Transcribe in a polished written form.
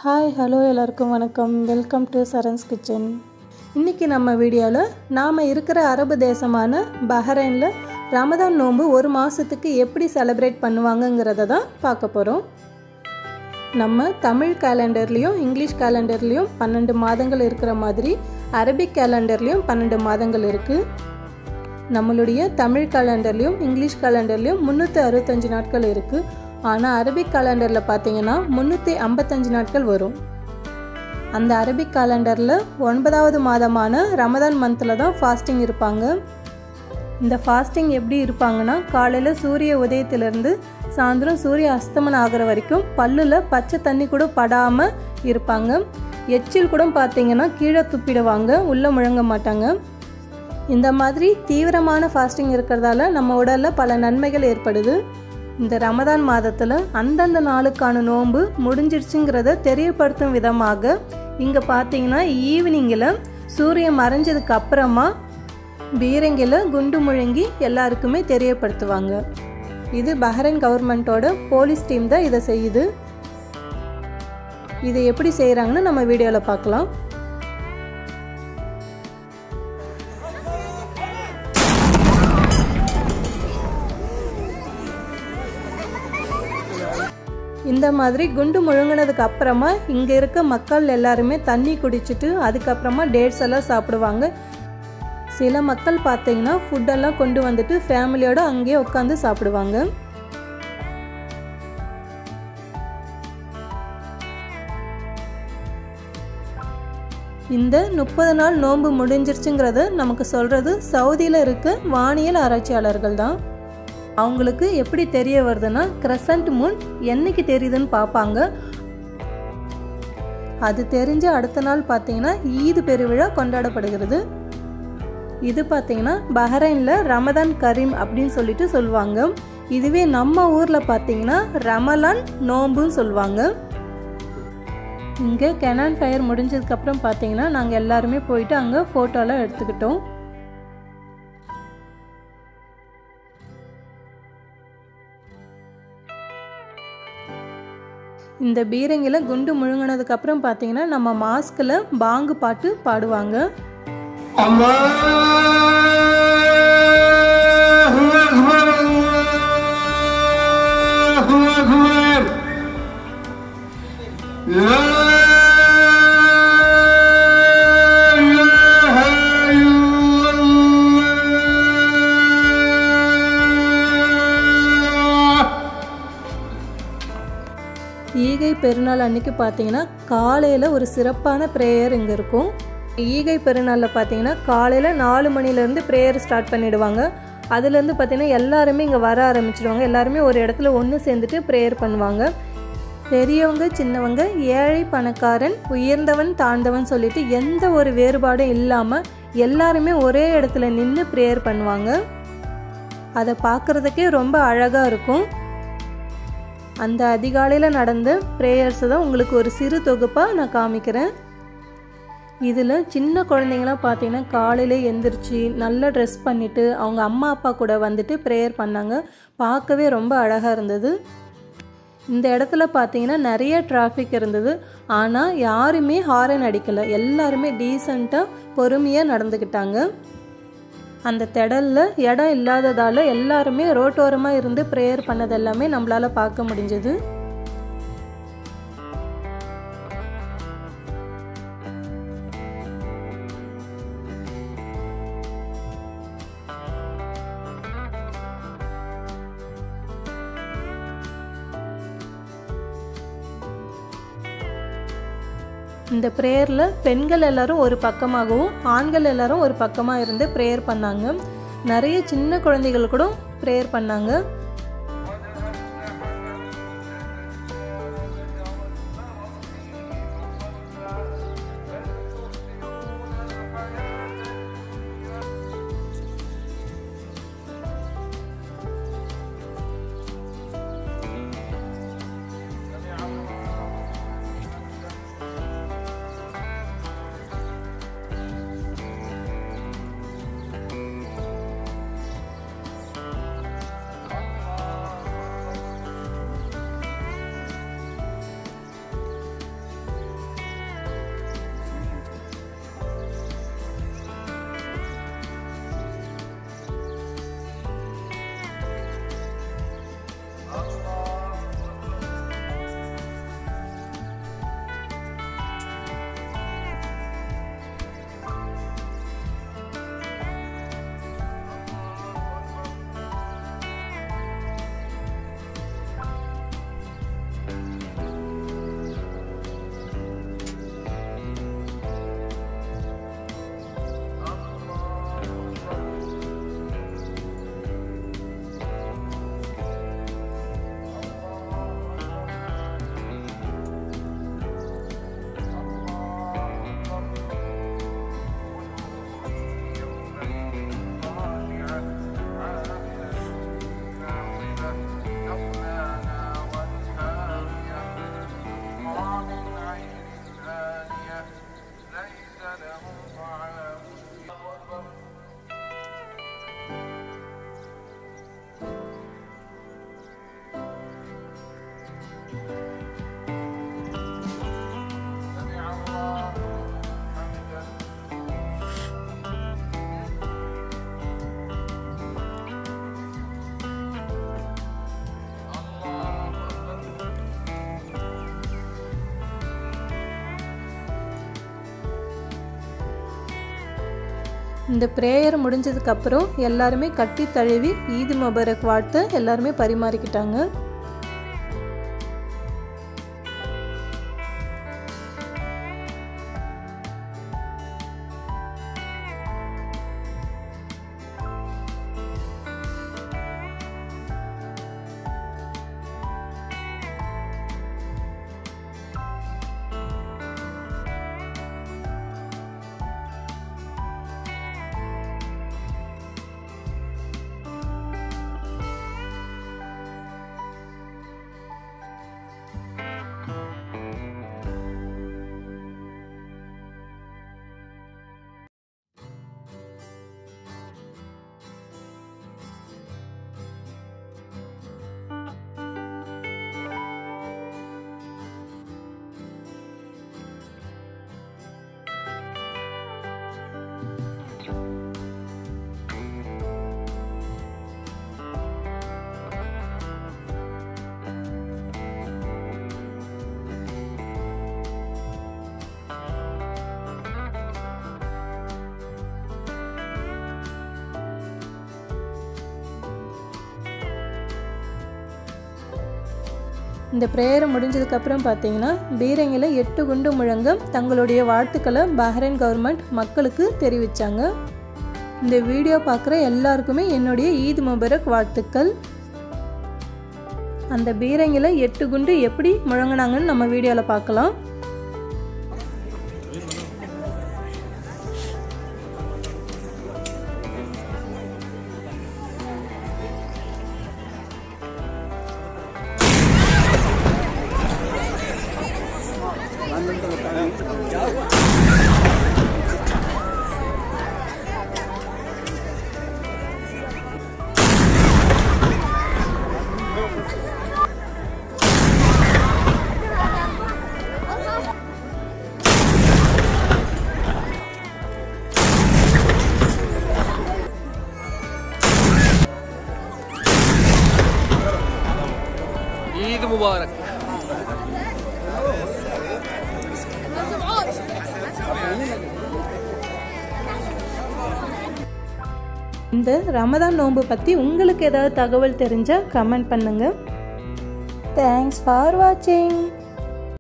Hi hello எல்லாருக்கும் வணக்கம். Welcome to Saran's kitchen. இன்றைக்கி நம்ம வீடியோவில் நாம் இருக்கிற அரபு தேசமான பஹ்ரைனில் ரமதான் நோன்பு ஒரு மாதத்துக்கு எப்படி செலிப்ரேட் பண்ணுவாங்கங்கிறத தான் பார்க்க போகிறோம். நம்ம தமிழ் கேலண்டர்லேயும் இங்கிலீஷ் கேலண்டர்லேயும் 12 மாதங்கள் இருக்கிற மாதிரி அரபிக் கேலண்டர்லேயும் 12 மாதங்கள் இருக்குது. நம்மளுடைய தமிழ் கேலண்டர்லேயும் இங்கிலீஷ் கேலண்டர்லேயும் 365 நாட்கள் இருக்குது. ஆனால் அரபிக் கேலண்டரில் பார்த்தீங்கன்னா 355 நாட்கள் வரும். அந்த அரபிக் கேலண்டரில் 9வது மாதமான ரமதான் மந்தில் தான் ஃபாஸ்டிங் இருப்பாங்க. இந்த ஃபாஸ்டிங் எப்படி இருப்பாங்கன்னா, காலையில் சூரிய உதயத்திலேருந்து சாயந்தரம் சூரிய அஸ்தமனம் ஆகிற வரைக்கும் பல்லில் பச்சை தண்ணி கூட படாமல் இருப்பாங்க. எச்சில் கூட பார்த்தீங்கன்னா கீழே துப்பிடுவாங்க, உள்ளே முழங்க மாட்டாங்க. இந்த மாதிரி தீவிரமான ஃபாஸ்டிங் இருக்கிறதால நம்ம உடலில் பல நன்மைகள் ஏற்படுது. இந்த ரமதான் மாதத்தில் அந்தந்த நாளுக்கான நோன்பு முடிஞ்சிருச்சுங்கிறத தெரியப்படுத்தும் விதமாக இங்கே பார்த்தீங்கன்னா ஈவினிங்கில் சூரியன் மறைஞ்சதுக்கு அப்புறமா பீரங்கில் குண்டு முழங்கி எல்லாருக்குமே தெரியப்படுத்துவாங்க. இது பஹ்ரைன் கவர்மெண்ட்டோட போலீஸ் டீம் தான் இதை செய்யுது. இதை எப்படி செய்கிறாங்கன்னு நம்ம வீடியோவில் பார்க்கலாம். இந்த மாதிரி குண்டு முழுங்கினதுக்கு அப்புறமா இங்கே இருக்க மக்கள் எல்லாருமே தண்ணி குடிச்சிட்டு அதுக்கப்புறமா டேட்ஸ் எல்லாம் சாப்பிடுவாங்க. சில மக்கள் பார்த்தீங்கன்னா ஃபுட்டெல்லாம் கொண்டு வந்துட்டு ஃபேமிலியோடு அங்கேயே உட்காந்து சாப்பிடுவாங்க. இந்த 30 நாள் நோன்பு முடிஞ்சிருச்சுங்கிறத நமக்கு சொல்கிறது சவுதியில் இருக்க வானியல் ஆராய்ச்சியாளர்கள் தான். அவங்களுக்கு எப்படி தெரிய வருதுன்னா, கிரசன்ட் மூன் என்னைக்கு தெரியுதுன்னு பார்ப்பாங்க. அது தெரிஞ்ச அடுத்த நாள் பார்த்தீங்கன்னா ஈது பெருவிழா கொண்டாடப்படுகிறது. இது பார்த்தீங்கன்னா பஹ்ரைனில் ரமதான் கரீம் அப்படின்னு சொல்லிட்டு சொல்லுவாங்க. இதுவே நம்ம ஊரில் பார்த்தீங்கன்னா ரமலான் நோம்புன்னு சொல்லுவாங்க. இங்கே கெனான் ஃபயர் முடிஞ்சதுக்கப்புறம் பார்த்தீங்கன்னா நாங்கள் எல்லாருமே போயிட்டு அங்கே ஃபோட்டோலாம் எடுத்துக்கிட்டோம். இந்த பீரங்கில் குண்டு முழுங்கினதுக்கு அப்புறம் பார்த்தீங்கன்னா நம்ம மாஸ்கில் பாங்கு பாட்டு பாடுவாங்க. ஈகை பெருநாள் அன்னைக்கு பார்த்தீங்கன்னா காலையில் ஒரு சிறப்பான ப்ரேயர் இங்கே இருக்கும். ஈகை பெருநாளில் பார்த்தீங்கன்னா காலையில் 4 மணிலேருந்து ப்ரேயர் ஸ்டார்ட் பண்ணிவிடுவாங்க. அதுலேருந்து பார்த்தீங்கன்னா எல்லாருமே இங்கே வர ஆரம்பிச்சிடுவாங்க. எல்லாருமே ஒரு இடத்துல ஒன்று சேர்ந்துட்டு ப்ரேயர் பண்ணுவாங்க. பெரியவங்க சின்னவங்க, ஏழை பணக்காரன், உயர்ந்தவன் தாழ்ந்தவன் சொல்லிட்டு எந்த ஒரு வேறுபாடும் இல்லாமல் எல்லாருமே ஒரே இடத்துல நின்று ப்ரேயர் பண்ணுவாங்க. அதை பார்க்குறதுக்கே ரொம்ப அழகாக இருக்கும். அந்த அதிகாலையில் நடந்த ப்ரேயர்ஸை தான் உங்களுக்கு ஒரு சிறு தொகுப்பாக நான் காமிக்கிறேன். இதில் சின்ன குழந்தைங்களாம் பார்த்தீங்கன்னா காலையில் எந்திரிச்சு நல்லா ட்ரெஸ் பண்ணிவிட்டு அவங்க அம்மா அப்பா கூட வந்துட்டு ப்ரேயர் பண்ணாங்க. பார்க்கவே ரொம்ப அழகாக இருந்தது. இந்த இடத்துல பார்த்தீங்கன்னா நிறைய டிராஃபிக் இருந்தது. ஆனால் யாருமே ஹாரன் அடிக்கலை. எல்லாருமே டீசெண்டாக பொறுமையாக நடந்துக்கிட்டாங்க. அந்த திடலில் இடம் இல்லாததால் எல்லாருமே ரோட்டோரமாக இருந்து ப்ரேயர் பண்ணது எல்லாமே நம்மளால் பார்க்க முடிஞ்சது. இந்த ப்ரேயரில் பெண்கள் எல்லாரும் ஒரு பக்கமாகவும் ஆண்கள் எல்லாரும் ஒரு பக்கமாக இருந்து ப்ரேயர் பண்ணாங்க. நிறைய சின்ன குழந்தைகள் கூட ப்ரேயர் பண்ணாங்க. இந்த ப்ரேயர் முடிஞ்சதுக்கப்புறம் எல்லாருமே கட்டி தழுவி ஈத் முபாரக் வாழ்த்து எல்லாருமே பரிமாறிக்கிட்டாங்க. இந்த ப்ரேயர் முடிஞ்சதுக்கப்புறம் பார்த்தீங்கன்னா பீரங்கியில் 8 குண்டு முழங்க தங்களுடைய வாழ்த்துக்களை பஹ்ரைன் கவர்மெண்ட் மக்களுக்கு தெரிவித்தாங்க. இந்த வீடியோ பார்க்குற எல்லாருக்குமே என்னுடைய ஈத் முபாரக் வாழ்த்துக்கள். அந்த பீரங்கியில் 8 குண்டு எப்படி முழங்கினாங்கன்னு நம்ம வீடியோவில் பார்க்கலாம். ईद मुबारक। இந்த ரமதான் நோன்பு பற்றி உங்களுக்கு ஏதாவது தகவல் தெரிஞ்சால் கமெண்ட் பண்ணுங்கள். தேங்க்ஸ் ஃபார் வாட்சிங்.